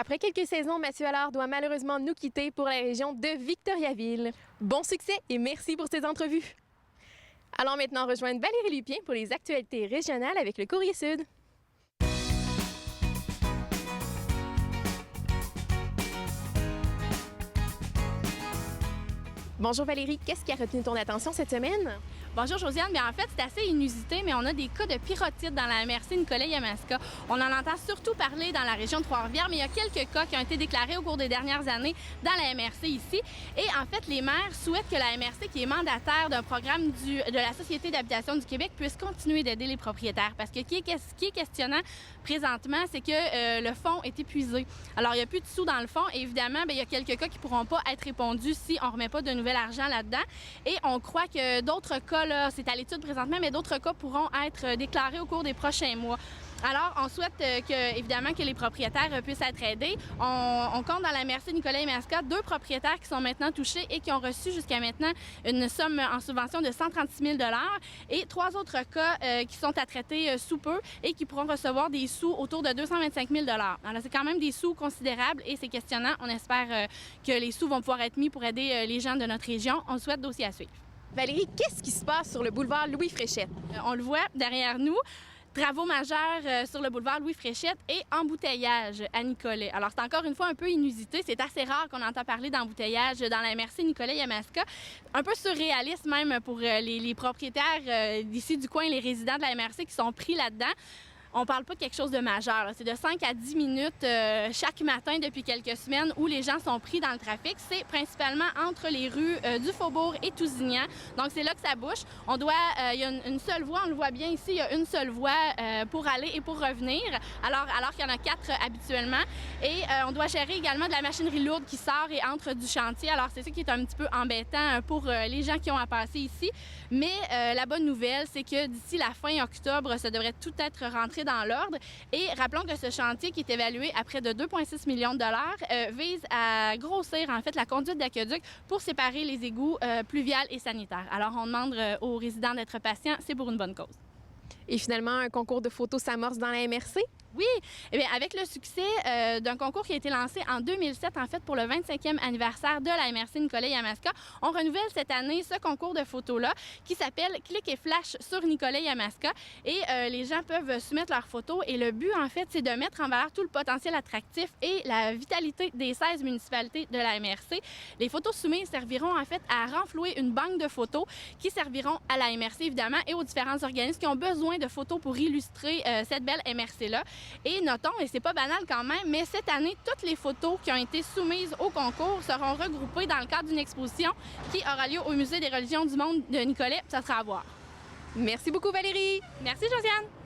Après quelques saisons, Mathieu Allard doit malheureusement nous quitter pour la région de Victoriaville. Bon succès et merci pour ces entrevues. Allons maintenant rejoindre Valérie Lupien pour les actualités régionales avec le Courrier Sud. Bonjour Valérie, qu'est-ce qui a retenu ton attention cette semaine? Bonjour Josiane, bien en fait c'est assez inusité, mais on a des cas de pyrotite dans la MRC Nicolet-Yamaska. On en entend surtout parler dans la région de Trois-Rivières, mais il y a quelques cas qui ont été déclarés au cours des dernières années dans la MRC ici. Et en fait, les maires souhaitent que la MRC, qui est mandataire d'un programme de la Société d'habitation du Québec, puisse continuer d'aider les propriétaires. Parce que ce qui est questionnant présentement, c'est que le fonds est épuisé. Alors, il n'y a plus de sous dans le fonds et évidemment, bien, il y a quelques cas qui ne pourront pas être répondus si on ne remet pas de nouvel argent là-dedans. Et on croit que d'autres cas, là, c'est à l'étude présentement, mais d'autres cas pourront être déclarés au cours des prochains mois. Alors, on souhaite évidemment que les propriétaires puissent être aidés. On compte dans la MRC Nicolet-Yamaska 2 propriétaires qui sont maintenant touchés et qui ont reçu jusqu'à maintenant une somme en subvention de 136 000 $ et 3 autres cas qui sont à traiter sous peu et qui pourront recevoir des sous autour de 225 000 $. Alors, c'est quand même des sous considérables et c'est questionnant. On espère que les sous vont pouvoir être mis pour aider les gens de notre région. On souhaite dossier à suivre. Valérie, qu'est-ce qui se passe sur le boulevard Louis-Fréchette? On le voit derrière nous. Travaux majeurs sur le boulevard Louis-Fréchette et embouteillage à Nicolet. Alors, c'est encore une fois un peu inusité. C'est assez rare qu'on entend parler d'embouteillage dans la MRC Nicolet-Yamaska. Un peu surréaliste même pour les propriétaires d'ici du coin, les résidents de la MRC qui sont pris là-dedans. On parle pas de quelque chose de majeur. C'est de 5 à 10 minutes chaque matin depuis quelques semaines où les gens sont pris dans le trafic. C'est principalement entre les rues du Faubourg et Tousignan. Donc, c'est là que ça bouche. Il y a une seule voie, on le voit bien ici, il y a une seule voie pour aller et pour revenir, alors qu'il y en a 4 habituellement. Et on doit gérer également de la machinerie lourde qui sort et entre du chantier. Alors, c'est ça qui est un petit peu embêtant pour les gens qui ont à passer ici. Mais la bonne nouvelle, c'est que d'ici la fin octobre, ça devrait tout être rentré dans l'ordre. Et rappelons que ce chantier, qui est évalué à près de 2,6 millions de $, vise à grossir en fait la conduite d'aqueduc pour séparer les égouts pluviales et sanitaires. Alors, on demande aux résidents d'être patients, c'est pour une bonne cause. Et finalement, un concours de photos s'amorce dans la MRC? Oui, eh bien, avec le succès d'un concours qui a été lancé en 2007, en fait, pour le 25e anniversaire de la MRC Nicolet-Yamaska, on renouvelle cette année ce concours de photos-là qui s'appelle Clic et Flash sur Nicolet-Yamaska. Et les gens peuvent soumettre leurs photos. Et le but, en fait, c'est de mettre en valeur tout le potentiel attractif et la vitalité des 16 municipalités de la MRC. Les photos soumises serviront, en fait, à renflouer une banque de photos qui serviront à la MRC, évidemment, et aux différents organismes qui ont besoin de photos pour illustrer cette belle MRC-là. Et notons, et c'est pas banal quand même, mais cette année, toutes les photos qui ont été soumises au concours seront regroupées dans le cadre d'une exposition qui aura lieu au Musée des religions du monde de Nicolet. Ça sera à voir. Merci beaucoup Valérie! Merci Josiane!